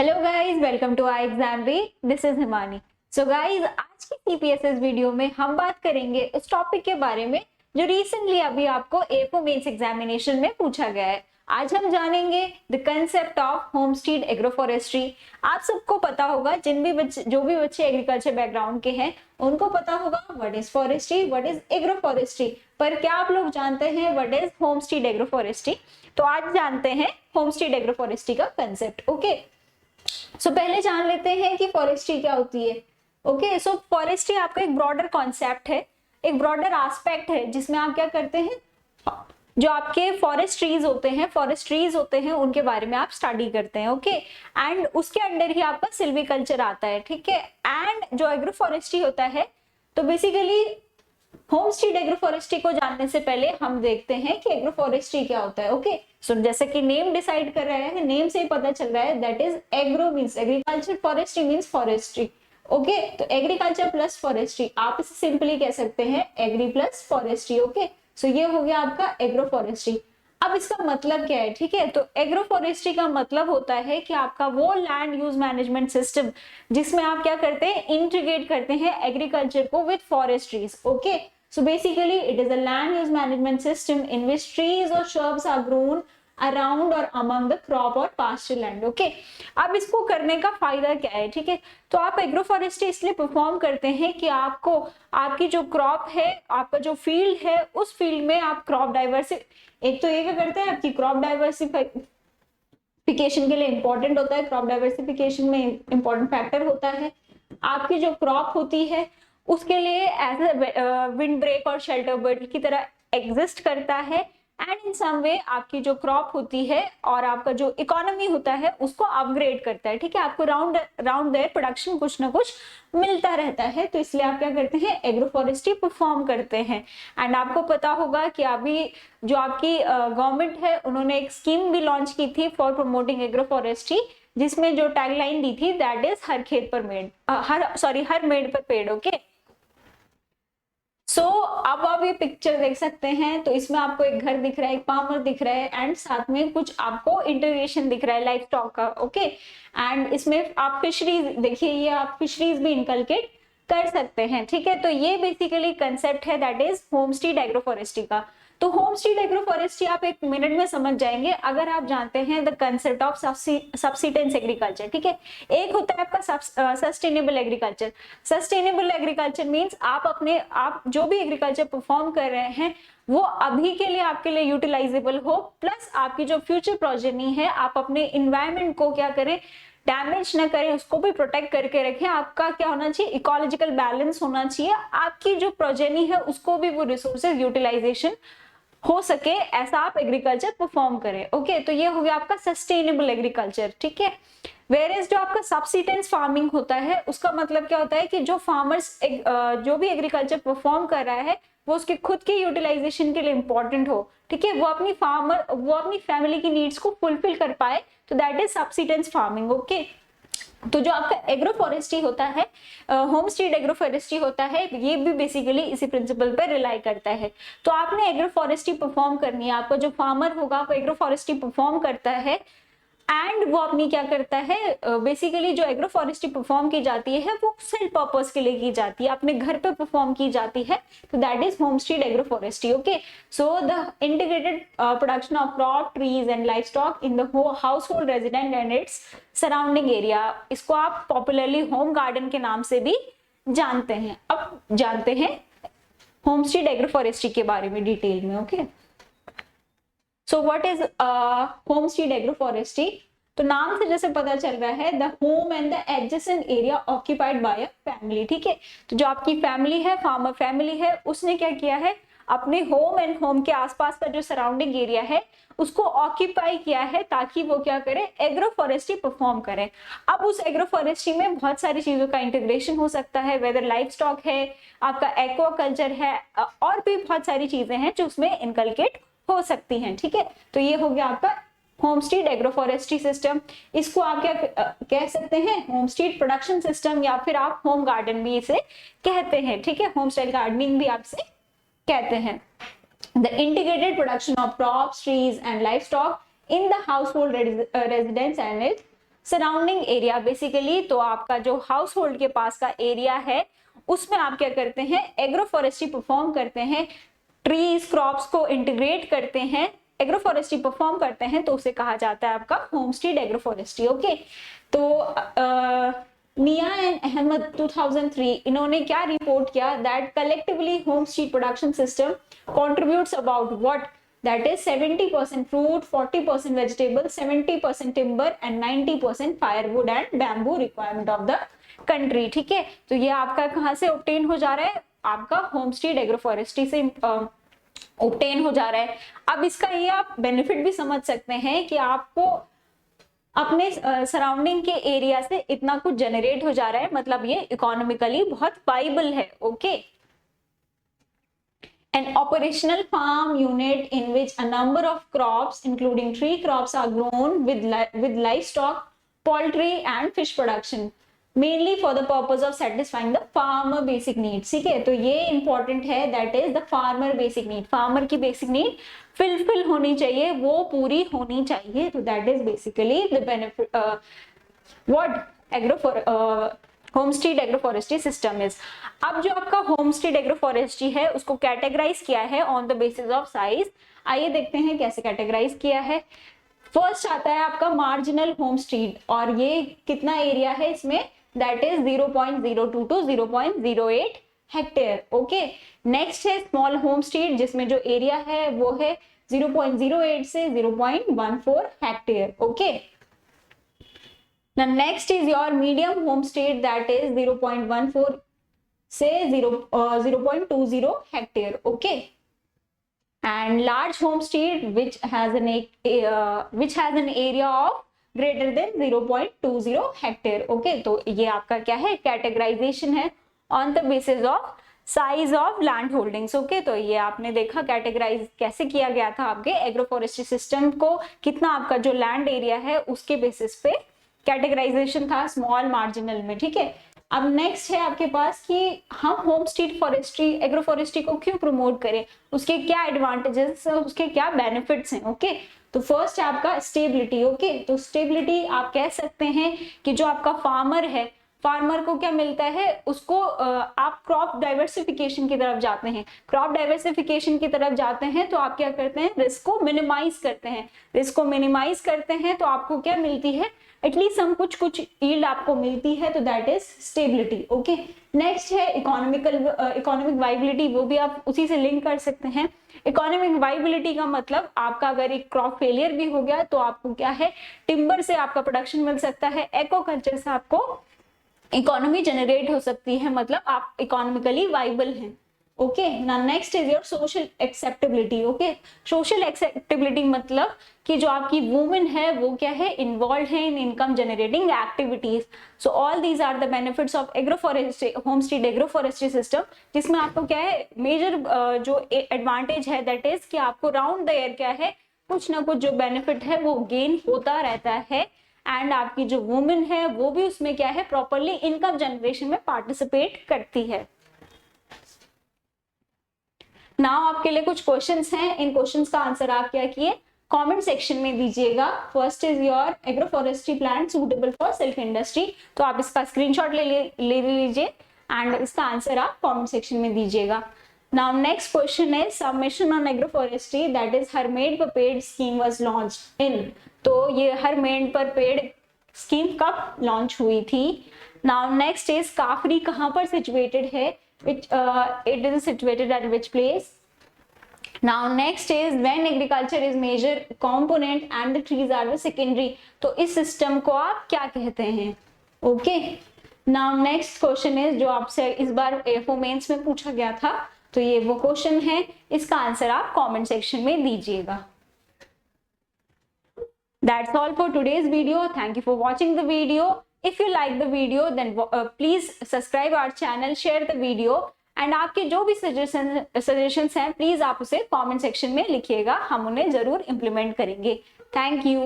Hello guys, welcome to I exam री। This is Himani. So guys, आज की CPSS video में हम बात करेंगे उस टॉपिक के बारे में जो रिसेंटली अभी आपको A4 मेंस एग्जामिनेशन में पूछा गया है। आज हम जानेंगे the concept of homestead agroforestry. आप सबको पता होगा, जो भी बच्चे एग्रीकल्चर बैकग्राउंड के हैं उनको पता होगा what is forestry, what is agroforestry. पर क्या आप लोग जानते हैं व्हाट इज होमस्टीड एग्रोफॉरेस्ट्री? तो आज जानते हैं होमस्टीड एग्रोफॉरेस्ट्री का कंसेप्ट। ओके, सो पहले जान लेते हैं कि फॉरेस्ट्री क्या होती है। ओके, सो फॉरेस्ट्री आपका एक ब्रॉडर कॉन्सेप्ट है, एक ब्रॉडर एस्पेक्ट है जिसमें आप क्या करते हैं, जो आपके फॉरेस्ट ट्रीज होते हैं उनके बारे में आप स्टडी करते हैं। ओके, एंड उसके अंडर ही आपका सिल्वीकल्चर आता है। ठीक है, एंड जो एग्रो फॉरेस्ट्री होता है, तो बेसिकली होमस्टीड एग्रोफॉरेस्ट्री को जानने से पहले हम देखते हैं कि एग्रोफॉरेस्ट्री क्या होता है। ओके, सो जैसे कि नेम डिसाइड कर रहे हैं, नेम से ही पता चल रहा है, that is agro means agriculture, forestry means forestry. Okay, तो एग्रीकल्चर प्लस फॉरेस्ट्री, आप इसे सिंपली कह सकते हैं एग्री प्लस फॉरेस्ट्री। ओके, सो ये हो गया आपका एग्रोफॉरेस्ट्री। अब इसका मतलब क्या है? ठीक है, तो एग्रोफॉरेस्ट्री का मतलब होता है कि आपका वो लैंड यूज मैनेजमेंट सिस्टम जिसमें आप क्या करते हैं, इंटीग्रेट करते हैं एग्रीकल्चर को with forestries. Okay, so basically it is a land use management system in which trees or shrubs are grown around or among the crop or pasture land. Okay, अब इसको करने का फायदा क्या है? ठीक है, तो आप एग्रोफॉरेस्ट्री इसलिए परफॉर्म करते हैं कि आपको आपकी जो क्रॉप है, आपका जो फील्ड है, उस फील्ड में आप क्रॉप एक तो ये क्या करते हैं, आपकी क्रॉप डाइवर्सिफिकेशन के लिए इंपॉर्टेंट होता है। क्रॉप डाइवर्सिफिकेशन में इंपॉर्टेंट फैक्टर होता है आपकी जो क्रॉप होती है, उसके लिए एज ए विंड ब्रेक और शेल्टर बर्ड की तरह एग्जिस्ट करता है। एंड इन सम वे आपकी जो क्रॉप होती है और आपका जो इकोनॉमी होता है उसको अपग्रेड करता है। ठीक है, आपको राउंड देयर प्रोडक्शन कुछ ना कुछ मिलता रहता है, तो इसलिए आप क्या करते हैं, एग्रोफॉरेस्ट्री परफॉर्म करते हैं। एंड आपको पता होगा कि अभी जो आपकी गवर्नमेंट है, उन्होंने एक स्कीम भी लॉन्च की थी फॉर प्रमोटिंग एग्रोफॉरेस्ट्री, जिसमें जो टैगलाइन दी थी, दैट इज हर खेत पर मेड, हर मेड पर पेड़। ओके, अब आप ये पिक्चर देख सकते हैं, तो इसमें आपको एक घर दिख रहा है, एक फार्मर दिख रहा है, एंड साथ में कुछ आपको इंटीग्रेशन दिख रहा है लाइफ स्टॉक का। ओके, एंड इसमें आप फिशरीज देखिए, ये आप फिशरीज भी इनकलकेट कर सकते हैं। ठीक है, तो ये बेसिकली कंसेप्ट है, दैट इज होमस्टीड एग्रोफॉरेस्ट्री का। तो होमस्टीड एग्रोफॉरेस्ट्री आप एक मिनट में समझ जाएंगे अगर आप जानते हैं the concept of subsistence agriculture. ठीक है, एक होता है आपका sustainable agriculture. Sustainable agriculture means आप जो भी एग्रीकल्चर परफॉर्म कर रहे हैं वो अभी के लिए आपके लिए यूटिलाइजेबल हो, प्लस आपकी जो फ्यूचर प्रोजेनी है, आप अपने इन्वायरमेंट को क्या करें, डैमेज ना करें, उसको भी प्रोटेक्ट करके रखें। आपका क्या होना चाहिए, इकोलॉजिकल बैलेंस होना चाहिए, आपकी जो प्रोजेनी है उसको भी वो रिसोर्सेज यूटिलाइजेशन हो सके, ऐसा आप एग्रीकल्चर परफॉर्म करें। ओके, तो ये हो गया आपका सस्टेनेबल एग्रीकल्चर। ठीक है, वेरेज जो आपका सब्सिस्टेंस फार्मिंग होता है, उसका मतलब क्या होता है कि जो फार्मर्स जो भी एग्रीकल्चर परफॉर्म कर रहा है वो उसके खुद के यूटिलाइजेशन के लिए इंपॉर्टेंट हो। ठीक है, वो अपनी फैमिली की नीड्स को फुलफिल कर पाए, तो that is subsistence farming. Okay, तो जो आपका एग्रोफॉरेस्ट्री होता है, होमस्टीड एग्रोफॉरेस्ट्री होता है, ये भी बेसिकली इसी प्रिंसिपल पर रिलाई करता है। तो आपने एग्रोफॉरेस्ट्री परफॉर्म करनी है, आपका जो फार्मर होगा वो एग्रोफॉरेस्ट्री परफॉर्म करता है, एंड वो अपनी क्या करता है, बेसिकली जो एग्रोफॉरेस्ट्री परफॉर्म की जाती है वो सेल्फ पर्पस के लिए की जाती है, अपने घर पे परफॉर्म की जाती है, तो that is homestead agroforestry. Okay, so the integrated production of crop, trees and livestock in the household resident and its surrounding area, इसको आप पॉपुलरली होम गार्डन के नाम से भी जानते हैं। अब जानते हैं होमस्टीड एग्रोफॉरेस्ट्री के बारे में डिटेल में। Okay, so what is homestead agroforestry? तो नाम से जैसे पता चल रहा है, the home and the adjacent area occupied by a family. ठीक है, तो जो आपकी फैमिली है, फार्मर फैमिली है, उसने क्या किया है, अपने होम एंड होम के आसपास का जो सराउंडिंग एरिया है उसको ऑक्यूपाई किया है, ताकि वो क्या करे, एग्रोफॉरेस्ट्री परफॉर्म करे। अब उस एग्रोफॉरेस्ट्री में बहुत सारी चीजों का इंटीग्रेशन हो सकता है, वेदर लाइफ स्टॉक है, आपका एक्वाकल्चर है, और भी बहुत सारी चीजें हैं जो उसमें इनकलकेट हो सकती हैं। ठीक है, तो ये हो गया आपका होमस्टीड एग्रोफॉरेस्ट्री सिस्टम। इसको आप क्या कह सकते हैं, होमस्टीड प्रोडक्शन सिस्टम, या फिर आप होम गार्डन भी इसे कहते हैं। ठीक है, होम स्टाइल गार्डनिंग भी आपसे कहते हैं। The integrated production of crops, trees and livestock in the house hold residence and surrounding area basically, तो आपका जो हाउस होल्ड के पास का एरिया है उसमें आप क्या करते हैं, एग्रो फॉरेस्ट्री परफॉर्म करते हैं, ट्रीज क्रॉप्स को इंटीग्रेट करते हैं, एग्रो फॉरेस्ट्री परफॉर्म करते हैं, तो उसे कहा जाता है आपका होमस्टेड एग्रो फॉरेस्ट्री। ओके, तो मिया एंड अहमद 2003 इन्होंने क्या रिपोर्ट किया, that collectively homestead production system contributes about what, that is 70% fruit, 40% vegetable, 70% timber and 90% firewood and bamboo requirement of the country। ठीक है, तो ये आपका कहाँ से obtain हो जा रहा है, आपका होमस्टेड एग्रोफॉरेस्ट्री से obtain हो जा रहा है। अब इसका ये आप बेनिफिट भी समझ सकते हैं कि आपको अपने सराउंडिंग के एरिया से इतना कुछ जनरेट हो जा रहा है, मतलब ये इकोनॉमिकली बहुत वाइबल है। Okay, an operational farm unit in which a number of crops including tree crops are grown with livestock, poultry and fish production mainly for the purpose of satisfying the farmer basic needs। ठीक है, तो ये important है, that is the farmer basic need, farmer की basic need fulfill होनी चाहिए, वो पूरी होनी चाहिए, तो that is basically the benefit what homestead agroforestry system is. अब जो आपका होमस्टेड एग्रोफॉरेस्ट्री है उसको कैटेगराइज किया है on the basis of size. आइए देखते हैं कैसे कैटेगराइज किया है। फर्स्ट आता है आपका मार्जिनल होमस्टेड, और ये कितना एरिया है इसमें, that is 0.02 to 0.08 hectare. Okay, next है स्मॉल होमस्टेड, जिसमें जो एरिया है वो है 0.08 से 0.14 hectare. Okay, now next is your medium homestead, that is 0.14 से 0.20 hectare। okay, and large homestead which has an area of greater than 0.20 hectare। okay, तो ये आपका क्या है, कैटेगराइजेशन है on the basis of size of land holdings. Okay, तो ये आपने देखा कैटेगराइज कैसे किया गया था आपके एग्रोफॉरेस्ट्री सिस्टम को, कितना आपका जो लैंड एरिया है उसके बेसिस पे कैटेगराइजेशन था स्मॉल मार्जिनल में। ठीक है, अब नेक्स्ट है आपके पास कि हम होमस्टेड फॉरेस्ट्री एग्रोफॉरेस्ट्री को क्यों प्रमोट करें, उसके क्या एडवांटेजेस, उसके क्या बेनिफिट्स हैं। ओके, तो फर्स्ट है आपका स्टेबिलिटी। ओके, तो स्टेबिलिटी आप कह सकते हैं कि जो आपका फार्मर है, फार्मर को क्या मिलता है, उसको आप क्रॉप डाइवर्सिफिकेशन की तरफ जाते हैं, क्रॉप डाइवर्सिफिकेशन की तरफ जाते हैं तो आप क्या करते हैं, रिस्क को मिनिमाइज करते हैं, रिस्क को मिनिमाइज करते हैं तो आपको क्या मिलती है, एटलीस्ट हम कुछ यील्ड आपको मिलती है, तो that is stability. Okay, next है इकोनॉमिक वाइबिलिटी, वो भी आप उसी से लिंक कर सकते हैं। इकोनॉमिक वाइबिलिटी का मतलब आपका अगर एक क्रॉप फेलियर भी हो गया तो आपको क्या है, टिम्बर से आपका प्रोडक्शन मिल सकता है, एक्वाकल्चर से आपको इकोनॉमी जनरेट हो सकती है, मतलब आप इकोनॉमिकली वाइबल हैं। ओके, ना next is your social acceptability. Okay, social acceptability मतलब कि जो आपकी वुमेन है वो क्या है, इन्वॉल्व है in income generating activities. So all these are the benefits of agroforestry, homestead agroforestry system, जिसमें आपको क्या है, मेजर जो एडवांटेज है दैट इज कि आपको राउंड द ईयर क्या है, कुछ ना कुछ जो बेनिफिट है वो गेन होता रहता है, एंड आपकी जो वुमेन है वो भी उसमें क्या है, प्रॉपरली इनकम जनरेशन में पार्टिसिपेट करती है। नाउ आपके लिए कुछ क्वेश्चंस हैं, इन क्वेश्चंस का आंसर आप क्या किए, कमेंट सेक्शन में दीजिएगा। First is your agroforestry plant suitable for silk industry, तो आप इसका स्क्रीनशॉट ले लीजिए एंड इसका आंसर आप कमेंट सेक्शन में दीजिएगा। नाउ नेक्स्ट क्वेश्चन है submission on agroforestry, that is Har Medh Par Ped scheme was launched in, तो ये हरमेड पर पेड स्कीम कब लॉन्च हुई थी। नाउ नेक्स्ट इज काफरी कहाँ पर सिचुएटेड है, it is situated at which place। now next is when agriculture is major component and the trees are the secondary, तो इस सिस्टम को आप क्या कहते हैं। Okay, now next question is जो आपसे इस बार AFO मेंस में पूछा गया था, तो ये वो क्वेश्चन है, इसका आंसर आप कमेंट सेक्शन में दीजिएगा। That's all for today's video. Thank you for watching the video. If you like the video, then please subscribe our channel, share the video, and आपके जो भी suggestions हैं, please आप उसे comment section में लिखिएगा, हम उन्हें जरूर implement करेंगे। Thank you.